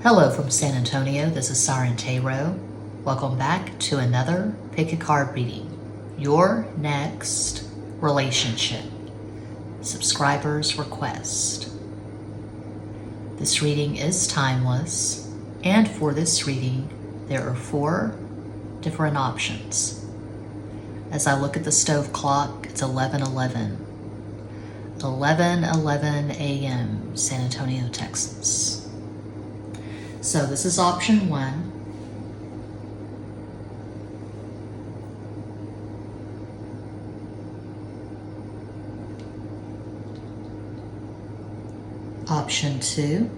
Hello from San Antonio, this is Siren Tarot. Welcome back to another Pick a Card reading. Your next relationship. Subscriber's request. This reading is timeless, and for this reading, there are 4 different options. As I look at the stove clock, it's 11:11. 11:11 a.m. San Antonio, Texas. So this is option 1. Option 2.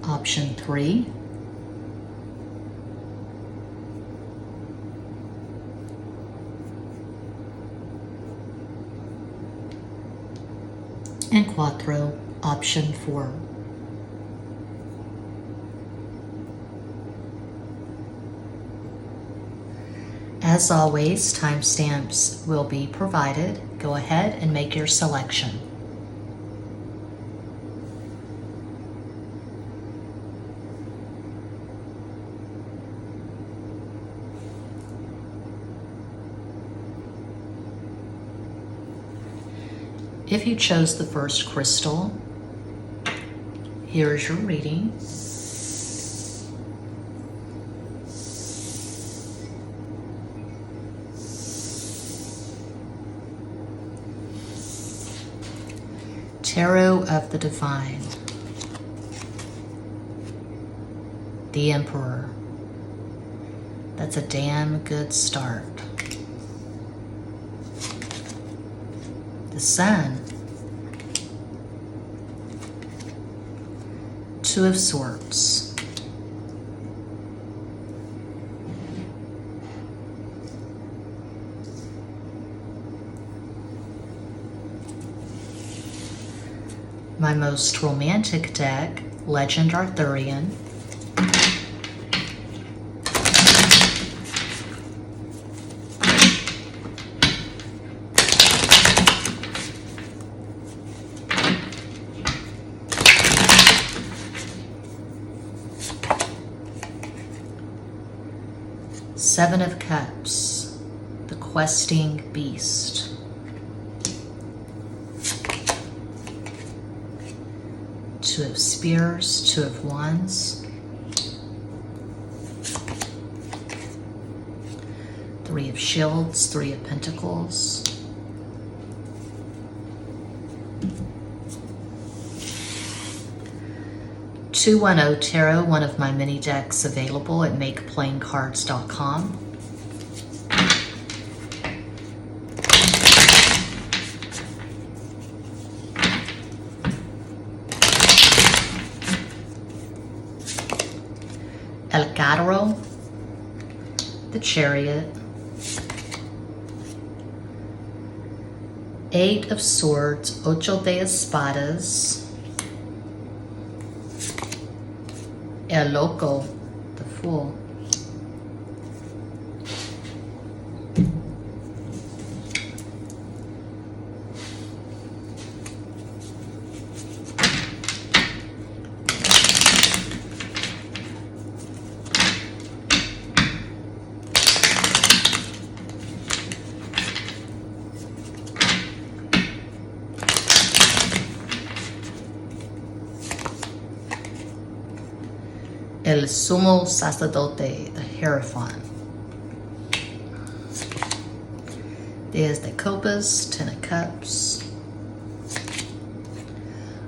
Option 3. And Quattro, option 4. As always, timestamps will be provided. Go ahead and make your selection. If you chose the first crystal, here is your reading. Tarot of the Divine. The Emperor. That's a damn good start. The Sun. 2 of Swords. My most romantic deck, Legend Arthurian. Seven of Cups, the Questing Beast. Two of Spears, 2 of Wands. 3 of Shields, 3 of Pentacles. $210 Tarot, one of my mini decks available at makeplaincards.com. El Carro, the Chariot. 8 of Swords, Ocho de Espadas. El Loco, the Fool. El Sumo Sacerdote, the Hierophant. There's the Copas, 10 of Cups.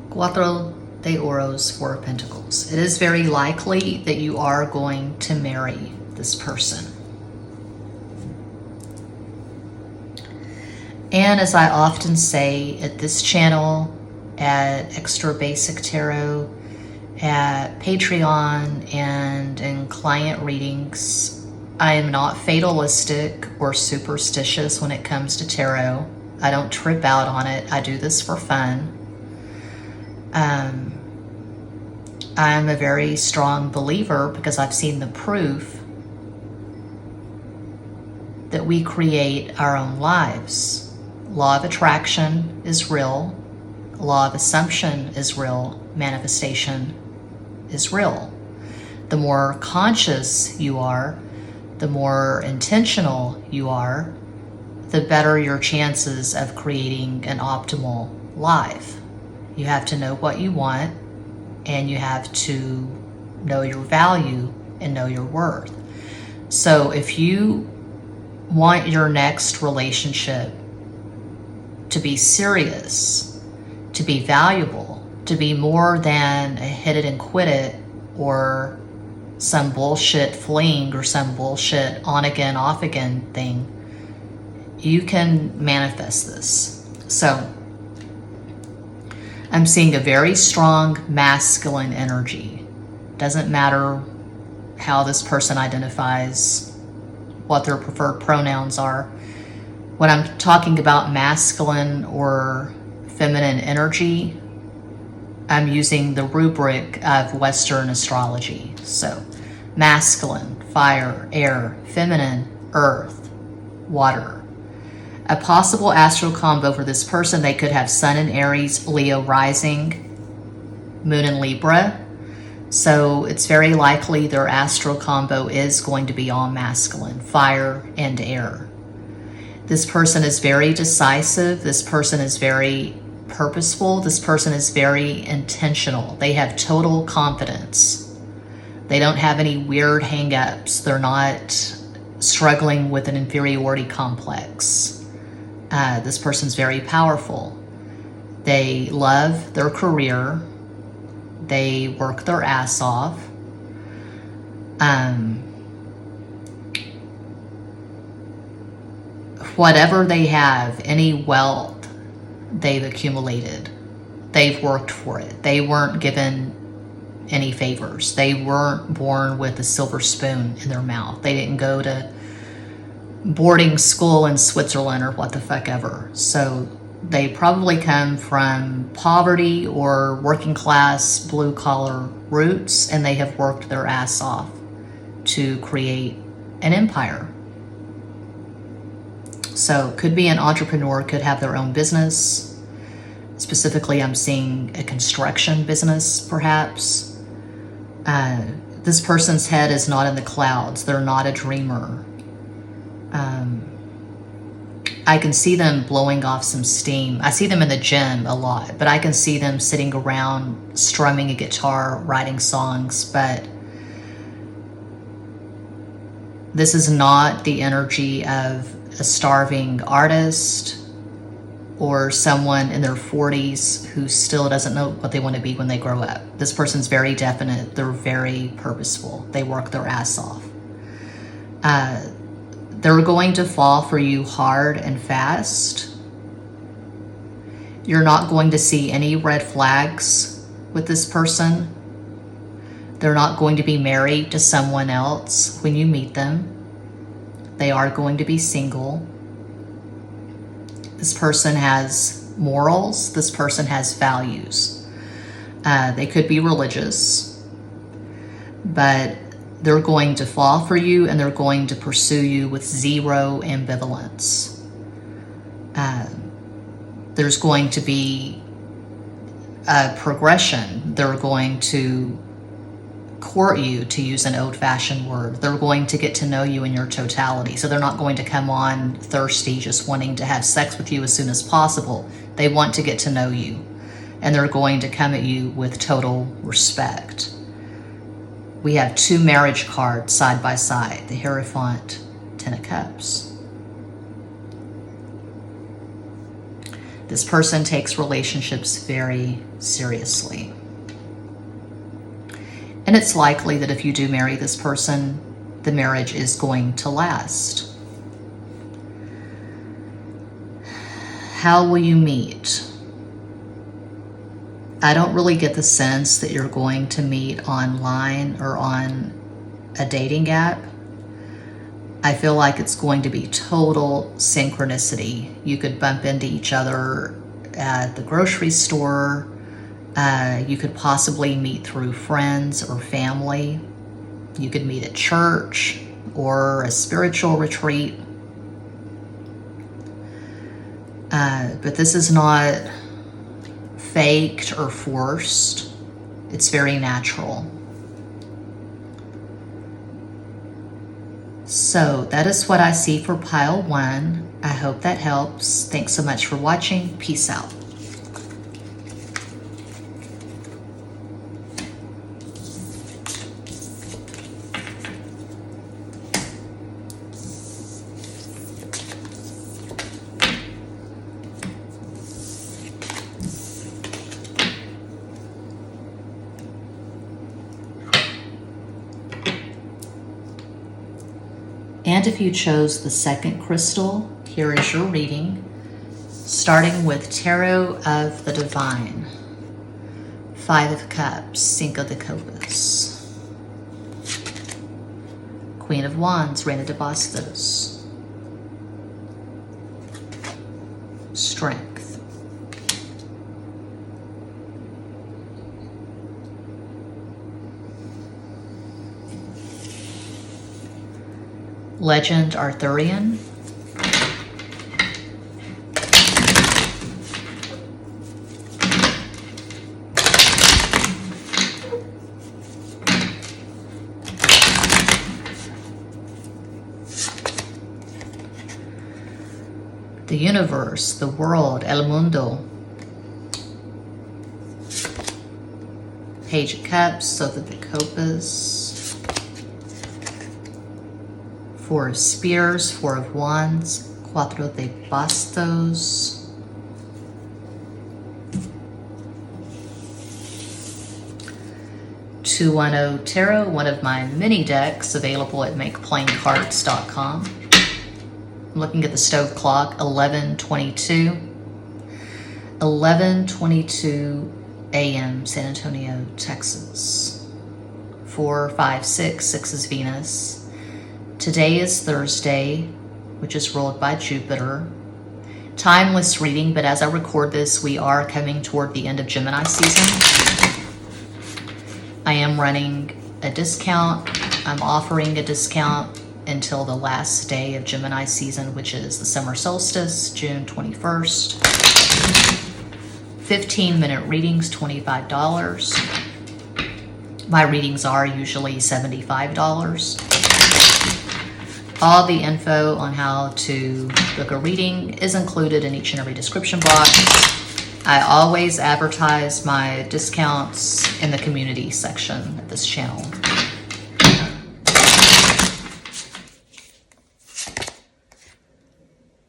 Cuatro de Oros, 4 of Pentacles. It is very likely that you are going to marry this person. And as I often say at this channel, at Extra Basic Tarot, at Patreon, and in client readings, I am not fatalistic or superstitious when it comes to tarot. I don't trip out on it. I do this for fun. I'm a very strong believer because I've seen the proof that we create our own lives. Law of attraction is real. Law of assumption is real. Manifestation is real. The more conscious you are, the more intentional you are, the better your chances of creating an optimal life. You have to know what you want, and you have to know your value and know your worth. So if you want your next relationship to be serious, to be valuable, to be more than a hit it and quit it, or some bullshit fling, or some bullshit on again, off again thing, you can manifest this. So I'm seeing a very strong masculine energy. Doesn't matter how this person identifies, what their preferred pronouns are. When I'm talking about masculine or feminine energy, I'm using the rubric of Western astrology. So masculine, fire, air; feminine, earth, water. A possible astral combo for this person: they could have Sun in Aries, Leo rising, Moon in Libra. So it's very likely their astral combo is going to be all masculine, fire and air. This person is very decisive. This person is very purposeful. This person is very intentional. They have total confidence. They don't have any weird hang-ups. They're not struggling with an inferiority complex. This person's very powerful. They love their career. They work their ass off. Whatever they have, any wealth they've accumulated, they've worked for it. They weren't given any favors. They weren't born with a silver spoon in their mouth. They didn't go to boarding school in Switzerland or what the fuck ever. So they probably come from poverty or working class, blue collar roots, and they have worked their ass off to create an empire. So could be an entrepreneur, could have their own business. Specifically, I'm seeing a construction business, perhaps. This person's head is not in the clouds. They're not a dreamer. I can see them blowing off some steam. I see them in the gym a lot, but I can see them sitting around strumming a guitar, writing songs. But this is not the energy of a starving artist or someone in their 40s who still doesn't know what they want to be when they grow up. This person's very definite. They're very purposeful. They work their ass off. They're going to fall for you hard and fast. You're not going to see any red flags with this person. They're not going to be married to someone else when you meet them. They are going to be single. This person has morals. This person has values. They could be religious, but they're going to fall for you and they're going to pursue you with zero ambivalence. There's going to be a progression. They're going to court you, to use an old-fashioned word. They're going to get to know you in your totality. So they're not going to come on thirsty, just wanting to have sex with you as soon as possible. They want to get to know you, and they're going to come at you with total respect. We have two marriage cards side by side, the Hierophant, Ten of Cups. This person takes relationships very seriously. And it's likely that if you do marry this person, the marriage is going to last. How will you meet? I don't really get the sense that you're going to meet online or on a dating app. I feel like it's going to be total synchronicity. You could bump into each other at the grocery store. You could possibly meet through friends or family. You could meet at church or a spiritual retreat. But this is not faked or forced. It's very natural. So that is what I see for pile 1. I hope that helps. Thanks so much for watching. Peace out. And if you chose the second crystal, here is your reading, starting with Tarot of the Divine, 5 of Cups, Cinco de Copas, Queen of Wands, Reina de Bastos, Strength, Legend Arthurian, the universe, the world, el mundo, Page of Cups, Sofa de Copas, 4 of Spears, 4 of Wands, Cuatro de Bastos, (210) Tarot, one of my mini decks available at makeplaincards.com. I'm looking at the stove clock, 11:22 a.m. San Antonio, Texas. 4, 5, 6, 6 is Venus. Today is Thursday, which is ruled by Jupiter. Timeless reading, but as I record this, we are coming toward the end of Gemini season. I am running a discount. I'm offering a discount until the last day of Gemini season, which is the summer solstice, June 21st. 15-minute readings, $25. My readings are usually $75. All the info on how to book a reading is included in each and every description box. I always advertise my discounts in the community section of this channel.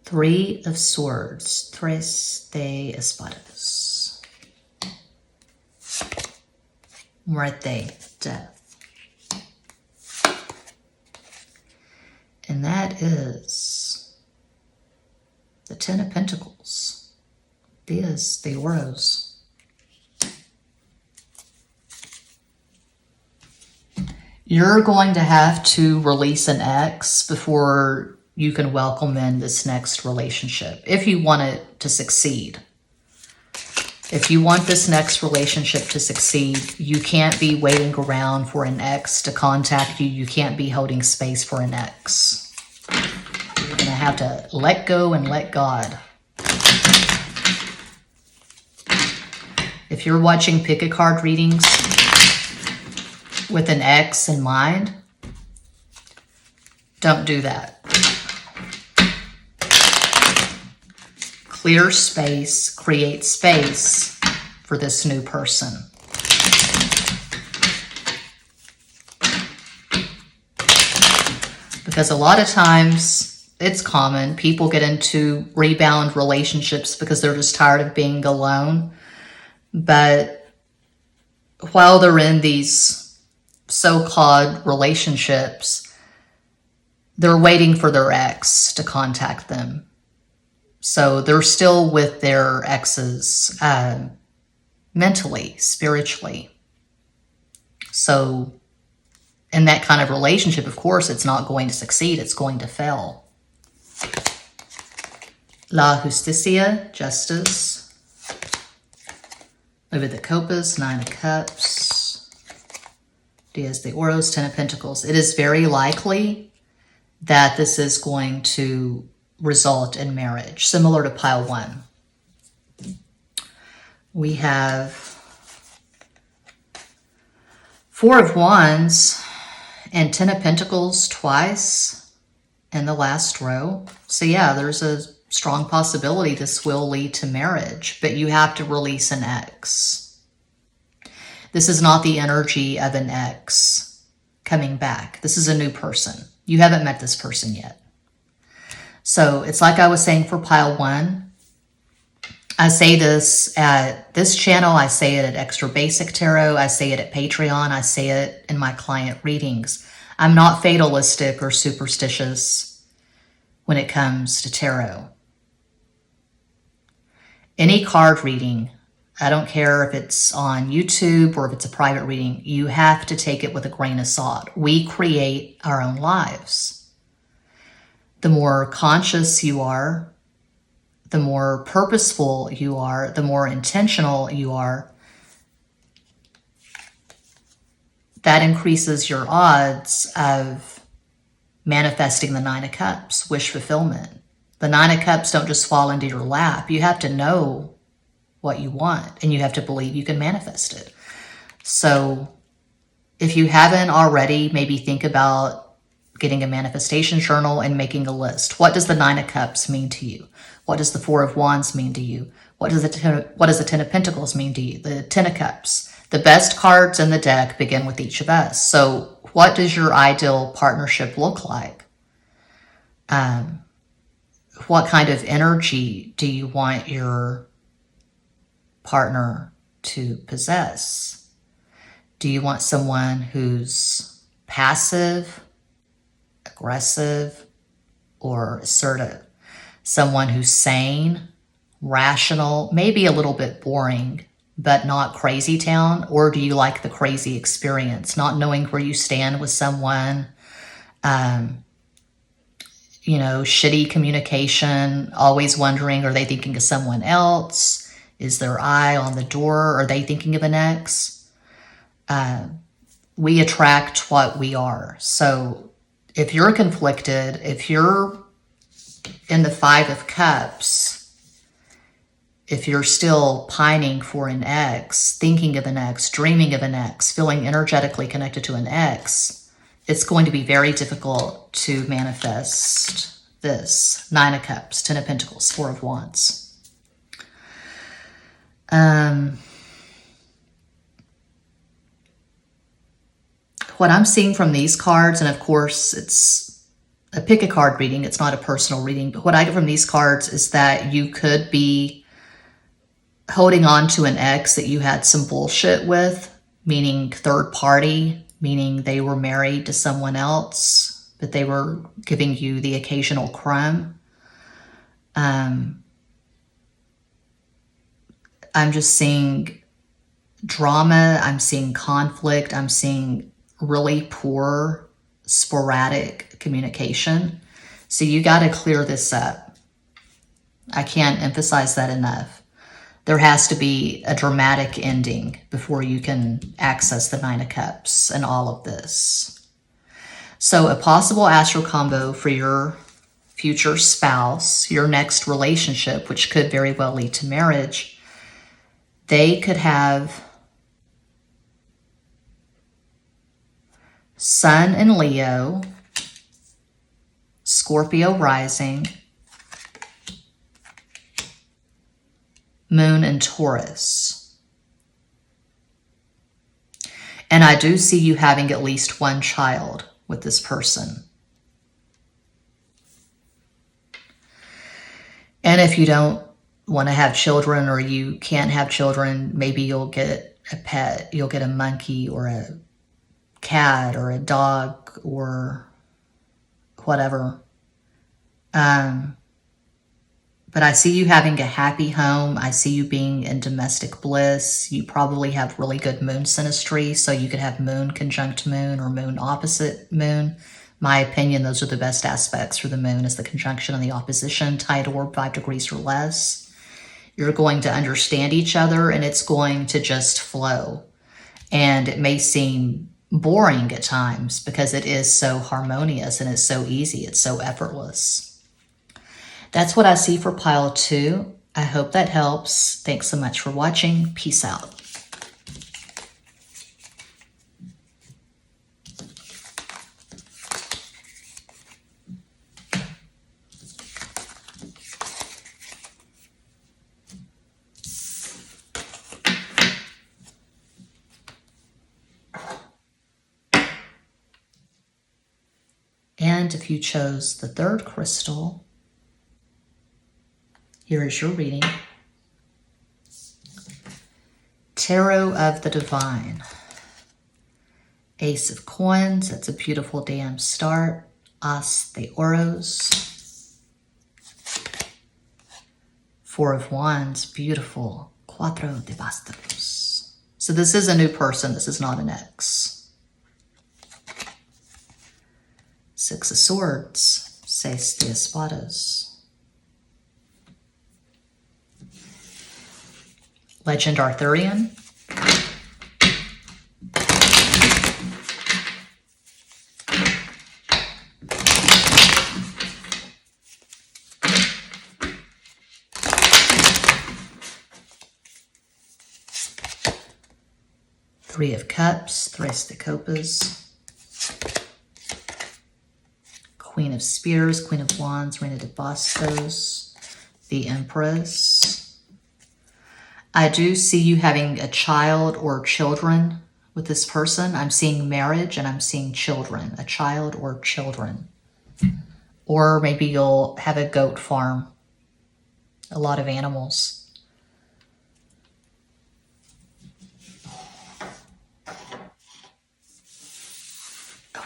Three of Swords, Tres de Espadas. Muerte, death. And that is the 10 of Pentacles. Diez de Oros. You're going to have to release an ex before you can welcome in this next relationship, if you want it to succeed. If you want this next relationship to succeed, you can't be waiting around for an ex to contact you. You can't be holding space for an ex. You're going to have to let go and let God. If you're watching pick a card readings with an ex in mind, don't do that. Clear space, create space for this new person. Because a lot of times, it's common, people get into rebound relationships because they're just tired of being alone. But while they're in these so-called relationships, they're waiting for their ex to contact them. So they're still with their exes mentally, spiritually. So in that kind of relationship, of course, it's not going to succeed. It's going to fail. La Justicia, justice. Over the Copas, 9 of Cups. Diez de Oros, 10 of Pentacles. It is very likely that this is going to result in marriage, similar to pile 1. We have 4 of Wands and 10 of Pentacles twice in the last row. So yeah, there's a strong possibility this will lead to marriage, but you have to release an ex. This is not the energy of an ex coming back. This is a new person. You haven't met this person yet. So it's like I was saying for pile 1. I say this at this channel. I say it at Extra Basic Tarot. I say it at Patreon. I say it in my client readings. I'm not fatalistic or superstitious when it comes to tarot. Any card reading, I don't care if it's on YouTube or if it's a private reading, you have to take it with a grain of salt. We create our own lives. The more conscious you are, the more purposeful you are, the more intentional you are, that increases your odds of manifesting the 9 of Cups, wish fulfillment. The 9 of Cups don't just fall into your lap. You have to know what you want, and you have to believe you can manifest it. So if you haven't already, maybe think about getting a manifestation journal and making a list. What does the 9 of Cups mean to you? What does the 4 of Wands mean to you? What does the 10 of Pentacles mean to you? The 10 of Cups. The best cards in the deck begin with each of us. So what does your ideal partnership look like? What kind of energy do you want your partner to possess? Do you want someone who's passive, aggressive, or assertive? Someone who's sane, rational, maybe a little bit boring, but not crazy town? Or do you like the crazy experience, not knowing where you stand with someone, shitty communication, always wondering, are they thinking of someone else? Is their eye on the door? Are they thinking of an ex? We attract what we are. So if you're conflicted, if you're in the 5 of Cups, if you're still pining for an ex, thinking of an ex, dreaming of an ex, feeling energetically connected to an ex, it's going to be very difficult to manifest this. 9 of Cups, 10 of Pentacles, 4 of Wands. What I'm seeing from these cards, and of course it's a pick a card reading, it's not a personal reading, but what I get from these cards is that you could be holding on to an ex that you had some bullshit with, meaning third party, meaning they were married to someone else, but they were giving you the occasional crumb. I'm just seeing drama, I'm seeing conflict, I'm seeing really poor, sporadic communication. So you got to clear this up. I can't emphasize that enough. There has to be a dramatic ending before you can access the 9 of Cups and all of this. So a possible astro combo for your future spouse, your next relationship, which could very well lead to marriage, they could have Sun in Leo, Scorpio rising, Moon in Taurus. And I do see you having at least one child with this person. And if you don't want to have children, or you can't have children, maybe you'll get a pet, you'll get a monkey or a cat or a dog or whatever. But I see you having a happy home. I see you being in domestic bliss. You probably have really good moon synastry, so you could have moon conjunct moon or moon opposite moon. My opinion, those are the best aspects for the moon, is the conjunction and the opposition, tight orb 5 degrees or less. You're going to understand each other, and it's going to just flow. And it may seem boring at times because it is so harmonious and it's so easy, it's so effortless. That's what I see for pile 2. I hope that helps. Thanks so much for watching. Peace out. And if you chose the 3rd crystal, here is your reading. Tarot of the Divine. Ace of Coins, that's a beautiful damn start. As de Oros. 4 of Wands, beautiful. Cuatro de Bastos. So this is a new person, this is not an ex. 6 of Swords, Seis de Espadas. Legend Arthurian. Three of Cups, Tres de Copas. Queen of Spears, Queen of Wands, Reina de Bastos, the Empress. I do see you having a child or children with this person. I'm seeing marriage and I'm seeing children, a child or children. Or maybe you'll have a goat farm, a lot of animals.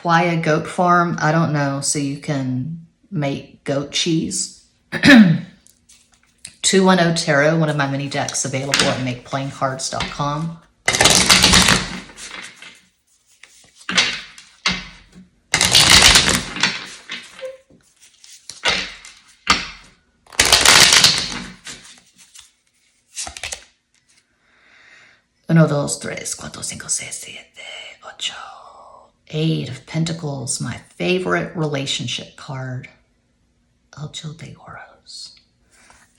Why a goat farm? I don't know. So you can make goat cheese. 210 Tarot, one of my mini decks available at makeplaincards.com. Uno, dos, tres, cuatro, cinco, seis, siete, ocho. 8 of Pentacles, my favorite relationship card. Ocho de Oros.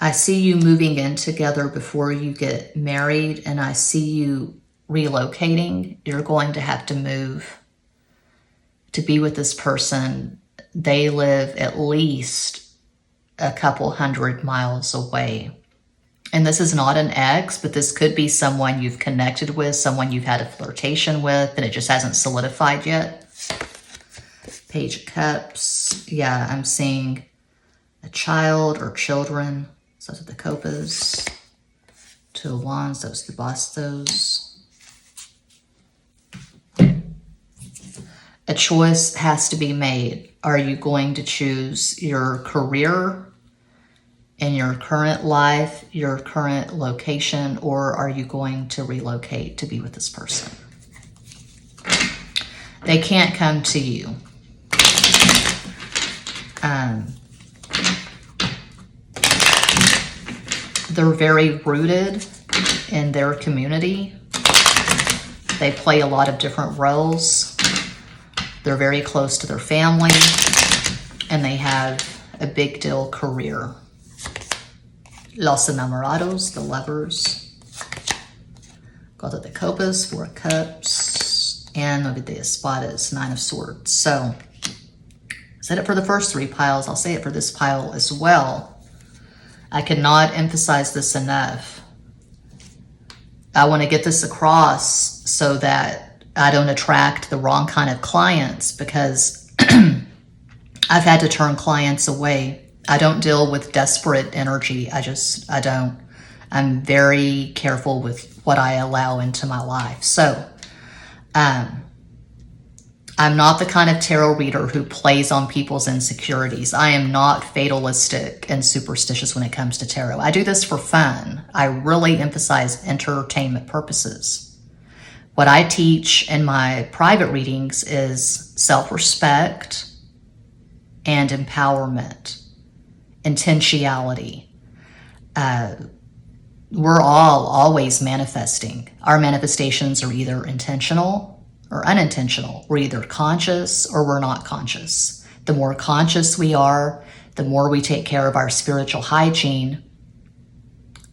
I see you moving in together before you get married, and I see you relocating. You're going to have to move to be with this person. They live at least a couple 100 miles away. And this is not an ex, but this could be someone you've connected with, someone you've had a flirtation with, and it just hasn't solidified yet. Page of Cups. Yeah, I'm seeing a child or children. So those are the Copas. 2 of Wands, those the Bastos. A choice has to be made. Are you going to choose your career in your current life, your current location, or are you going to relocate to be with this person? They can't come to you. They're very rooted in their community. They play a lot of different roles. They're very close to their family, and they have a big deal career. Los Enamorados, the lovers. Cuatro de Copas, 4 of Cups, and Nueve de Espadas, 9 of Swords. So, I said it for the first 3 piles. I'll say it for this pile as well. I cannot emphasize this enough. I want to get this across so that I don't attract the wrong kind of clients, because I've had to turn clients away. I don't deal with desperate energy. I don't. I'm very careful with what I allow into my life. So, I'm not the kind of tarot reader who plays on people's insecurities. I am not fatalistic and superstitious when it comes to tarot. I do this for fun. I really emphasize entertainment purposes. What I teach in my private readings is self-respect and empowerment. Intentionality. We're all always manifesting. Our manifestations are either intentional or unintentional. We're either conscious or we're not conscious. The more conscious we are, The more we take care of our spiritual hygiene,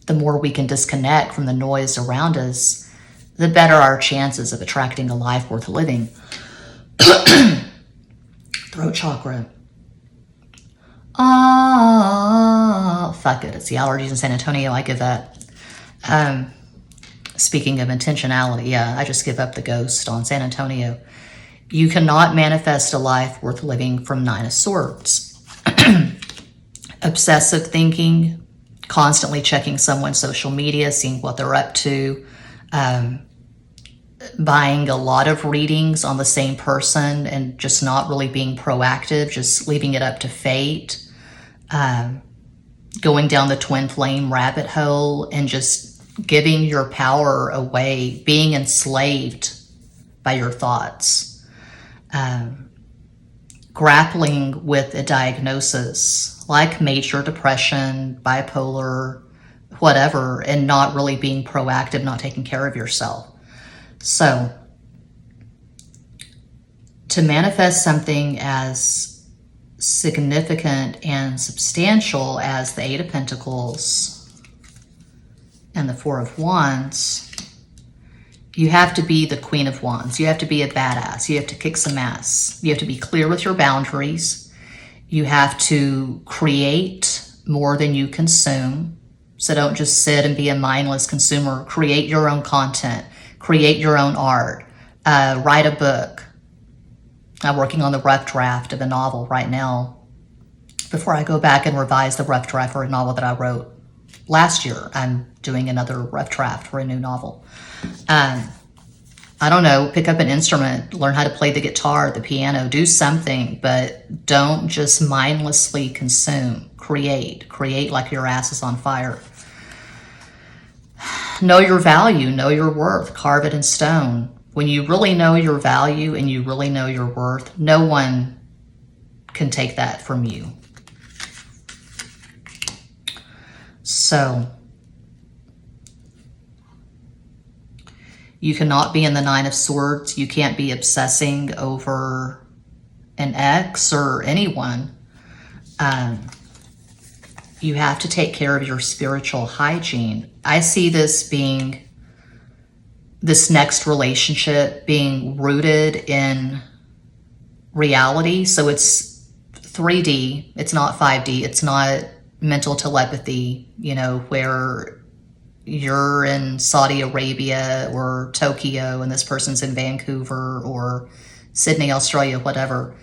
the more we can disconnect from the noise around us, the better our chances of attracting a life worth living. Throat chakra. Oh, fuck it. It's the allergies in San Antonio. I give up. Speaking of intentionality, yeah, I just give up the ghost on San Antonio. You cannot manifest a life worth living from 9 of Swords. Obsessive thinking, constantly checking someone's social media, seeing what they're up to, buying a lot of readings on the same person and just not really being proactive, just leaving it up to fate, going down the twin flame rabbit hole and just giving your power away, being enslaved by your thoughts, grappling with a diagnosis like major depression, bipolar, whatever, and not really being proactive, not taking care of yourself. So, to manifest something as significant and substantial as the 8 of Pentacles and the 4 of Wands, you have to be the Queen of Wands. You have to be a badass. You have to kick some ass. You have to be clear with your boundaries. You have to create more than you consume. So don't just sit and be a mindless consumer. Create your own content. Create your own art. Write a book. I'm working on the rough draft of a novel right now. Before I go back and revise the rough draft for a novel that I wrote last year, I'm doing another rough draft for a new novel. I don't know, pick up an instrument, learn how to play the guitar, the piano, do something, but don't just mindlessly consume. Create like your ass is on fire. Know your value, know your worth, carve it in stone. When you really know your value and you really know your worth, no one can take that from you. So, you cannot be in the 9 of Swords. You can't be obsessing over an ex or anyone. You have to take care of your spiritual hygiene. I see this next relationship being rooted in reality. So it's 3D. It's not 5D. It's not mental telepathy, where you're in Saudi Arabia or Tokyo and this person's in Vancouver or Sydney, Australia, whatever.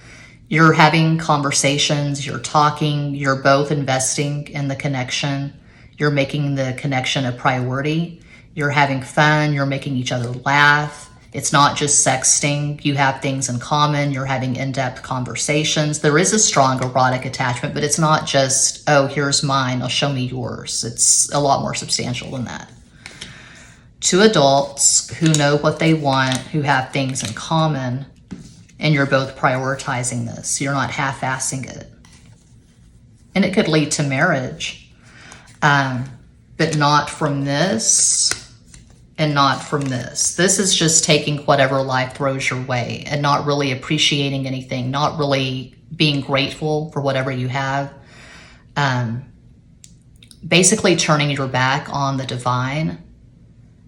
You're having conversations, you're talking, you're both investing in the connection. You're making the connection a priority. You're having fun, you're making each other laugh. It's not just sexting. You have things in common. You're having in-depth conversations. There is a strong erotic attachment, but it's not just, oh, here's mine, now show me yours. It's a lot more substantial than that. 2 adults who know what they want, who have things in common, and you're both prioritizing this. You're not half-assing it. And it could lead to marriage, but not from this. And not from this. This is just taking whatever life throws your way and not really appreciating anything, not really being grateful for whatever you have. Basically turning your back on the divine.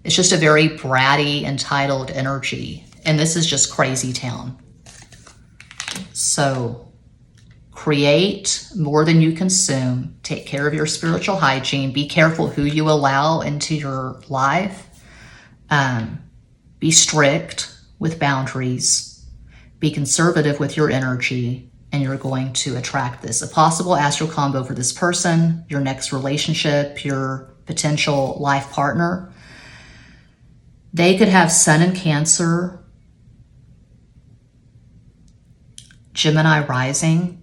It's just a very bratty, entitled energy. And this is just crazy town. So create more than you consume. Take care of your spiritual hygiene. Be careful who you allow into your life. Be strict with boundaries, be conservative with your energy, and you're going to attract this. A possible astral combo for this person, your next relationship, your potential life partner. They could have Sun in Cancer, Gemini rising,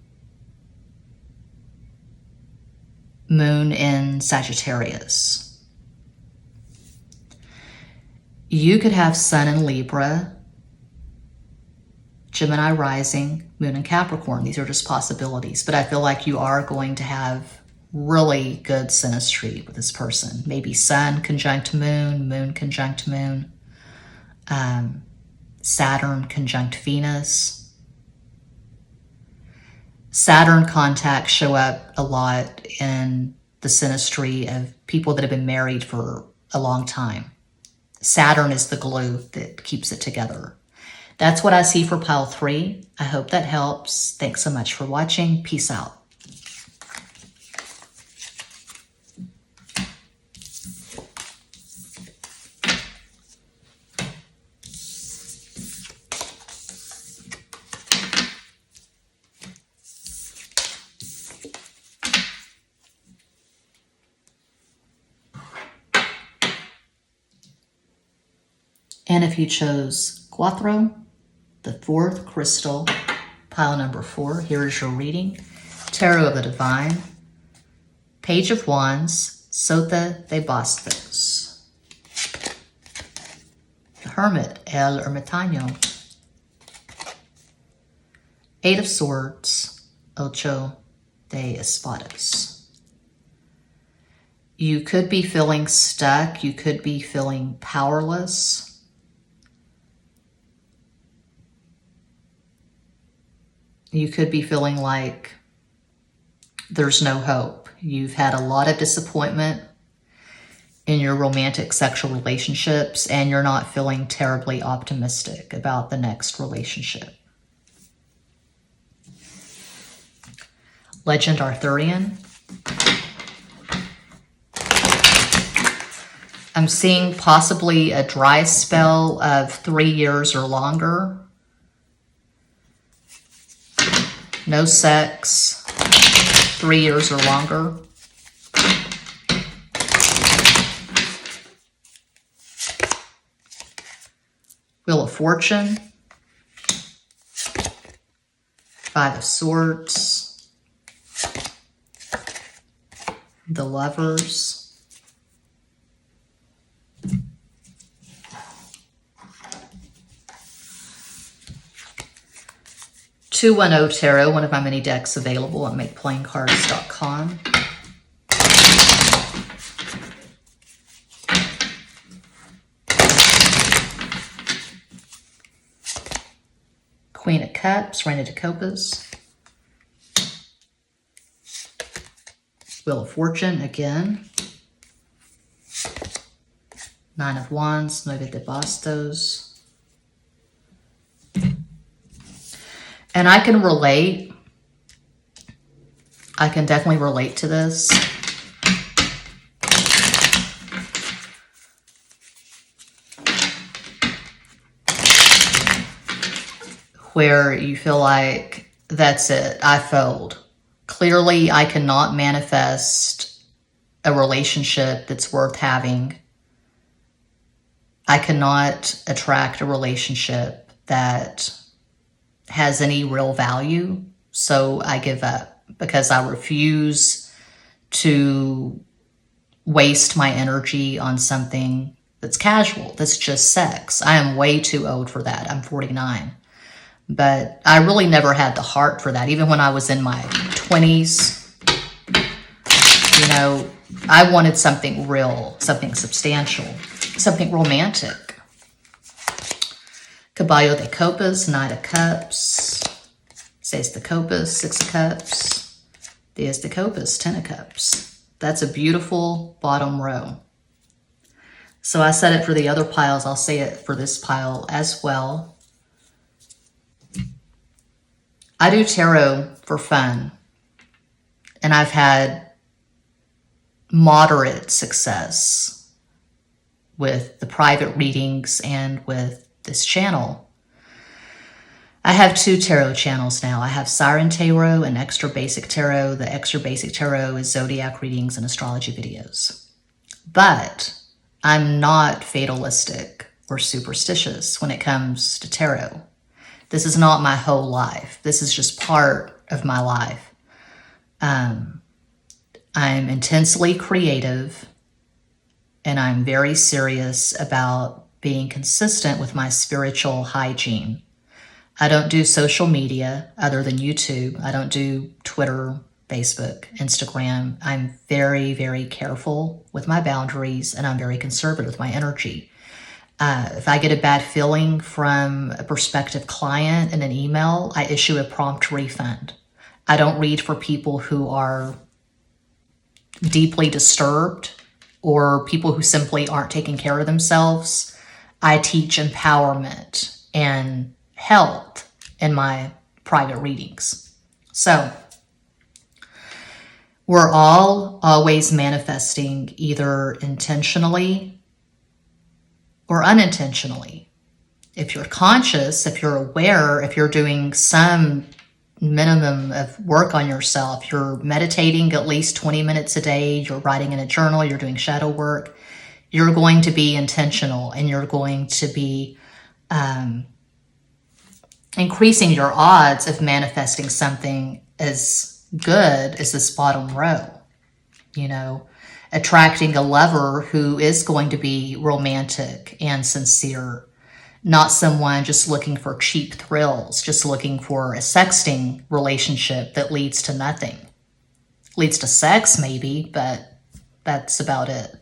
Moon in Sagittarius. You could have Sun in Libra, Gemini rising, Moon in Capricorn. These are just possibilities, but I feel like you are going to have really good synastry with this person. Maybe Sun conjunct Moon, Moon conjunct Moon, Saturn conjunct Venus. Saturn contacts show up a lot in the synastry of people that have been married for a long time. Saturn is the glue that keeps it together. That's what I see for pile 3. I hope that helps. Thanks so much for watching. Peace out. And if you chose Cuatro, the 4th crystal, pile number 4, here is your reading. Tarot of the Divine, Page of Wands, Sota de Bastos. The Hermit, El Ermitaño. 8 of Swords, Ocho de Espadas. You could be feeling stuck. You could be feeling powerless. You could be feeling like there's no hope. You've had a lot of disappointment in your romantic sexual relationships, and you're not feeling terribly optimistic about the next relationship. Legend Arthurian. I'm seeing possibly a dry spell of 3 years or longer. No sex, 3 years or longer. Wheel of Fortune. 5 of Swords. The Lovers. $210 Tarot, one of my many decks available at MakePlayingCards.com. Queen of Cups, Reina de Copas. Wheel of Fortune again. 9 of Wands, Nueve de Bastos. And I can relate. I can definitely relate to this. Where you feel like, that's it, I failed. Clearly, I cannot manifest a relationship that's worth having. I cannot attract a relationship that has any real value, so I give up because I refuse to waste my energy on something that's casual, that's just sex. I am way too old for that. I'm 49. But I really never had the heart for that. Even when I was in my 20s, you know, I wanted something real, something substantial, something romantic. Caballo de Copas, Knight of Cups, Seis de Copas, 6 of Cups, Diez de Copas, 10 of Cups. That's a beautiful bottom row. So I said it for the other piles, I'll say it for this pile as well. I do tarot for fun, and I've had moderate success with the private readings and with this channel. I have 2 tarot channels now. I have Siren Tarot and Extra Basic Tarot. The Extra Basic Tarot is zodiac readings and astrology videos. But I'm not fatalistic or superstitious when it comes to tarot. This is not my whole life. This is just part of my life. I'm intensely creative, and I'm very serious about being consistent with my spiritual hygiene. I don't do social media other than YouTube. I don't do Twitter, Facebook, Instagram. I'm very, very careful with my boundaries, and I'm very conservative with my energy. If I get a bad feeling from a prospective client in an email, I issue a prompt refund. I don't read for people who are deeply disturbed or people who simply aren't taking care of themselves. I teach empowerment and health in my private readings. So we're all always manifesting either intentionally or unintentionally. If you're conscious, if you're aware, if you're doing some minimum of work on yourself, you're meditating at least 20 minutes a day, you're writing in a journal, you're doing shadow work, you're going to be intentional and you're going to be increasing your odds of manifesting something as good as this bottom row. You know, attracting a lover who is going to be romantic and sincere, not someone just looking for cheap thrills, just looking for a sexting relationship that leads to nothing. Leads to sex maybe, but that's about it.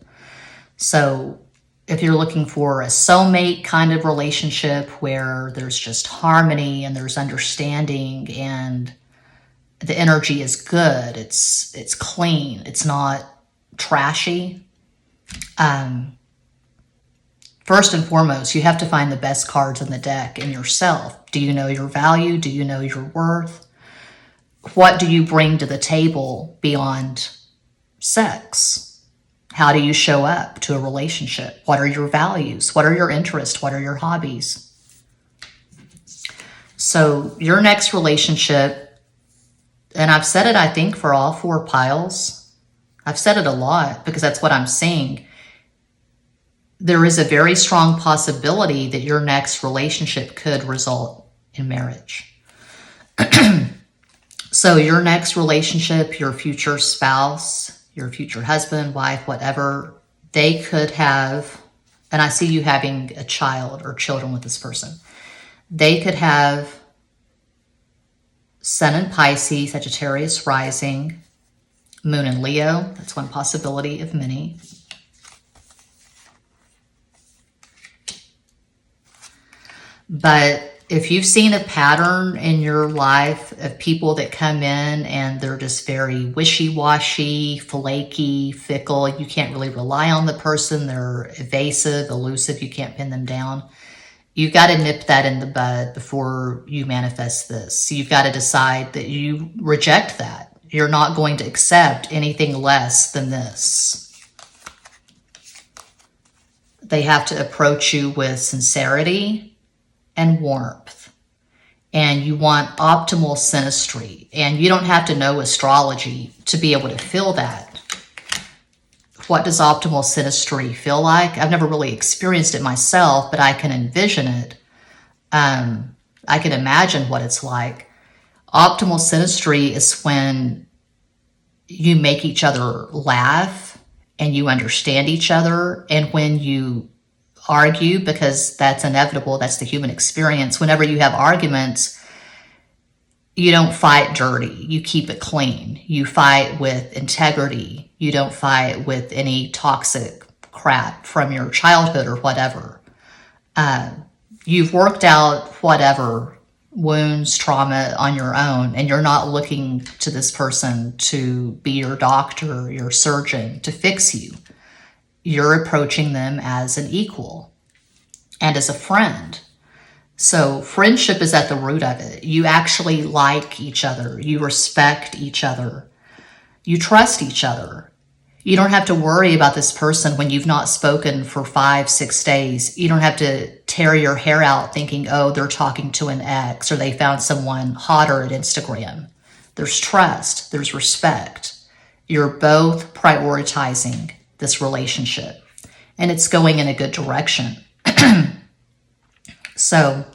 So if you're looking for a soulmate kind of relationship where there's just harmony and there's understanding and the energy is good, it's clean, it's not trashy. First and foremost, you have to find the best cards in the deck in yourself. Do you know your value? Do you know your worth? What do you bring to the table beyond sex? How do you show up to a relationship? What are your values? What are your interests? What are your hobbies? So your next relationship, and I've said it, I think, for all 4 piles. I've said it a lot because that's what I'm seeing. There is a very strong possibility that your next relationship could result in marriage. So your next relationship, your future spouse, your future husband, wife, whatever, they could have, and I see you having a child or children with this person. They could have Sun in Pisces, Sagittarius rising, Moon in Leo. That's one possibility of many. But if you've seen a pattern in your life of people that come in and they're just very wishy-washy, flaky, fickle, you can't really rely on the person, they're evasive, elusive, you can't pin them down, you've got to nip that in the bud before you manifest this. So you've got to decide that you reject that. You're not going to accept anything less than this. They have to approach you with sincerity and warmth, and you want optimal synastry, and you don't have to know astrology to be able to feel that. What does optimal synastry feel like? I've never really experienced it myself, but I can envision it. I can imagine what it's like. Optimal synastry is when you make each other laugh and you understand each other, and when you argue, because that's inevitable, that's the human experience. Whenever you have arguments, you don't fight dirty, you keep it clean. You fight with integrity. You don't fight with any toxic crap from your childhood or whatever. You've worked out whatever wounds, trauma on your own, and you're not looking to this person to be your doctor, your surgeon, to fix you. You're approaching them as an equal and as a friend. So friendship is at the root of it. You actually like each other. You respect each other. You trust each other. You don't have to worry about this person when you've not spoken for 5-6 days. You don't have to tear your hair out thinking, oh, they're talking to an ex or they found someone hotter at Instagram. There's trust. There's respect. You're both prioritizing this relationship, and it's going in a good direction. So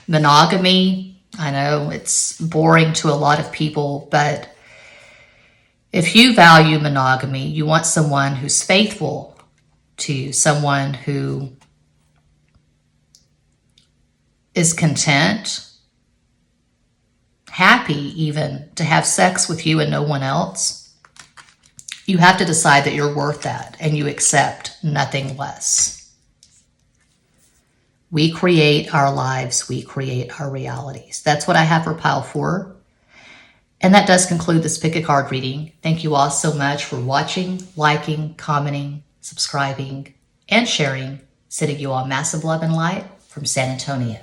monogamy, I know it's boring to a lot of people, but if you value monogamy, you want someone who's faithful to you, someone who is content, happy even to have sex with you and no one else. You have to decide that you're worth that, and you accept nothing less. We create our lives. We create our realities. That's what I have for pile 4. And that does conclude this pick a card reading. Thank you all so much for watching, liking, commenting, subscribing, and sharing. Sending you all massive love and light from San Antonio.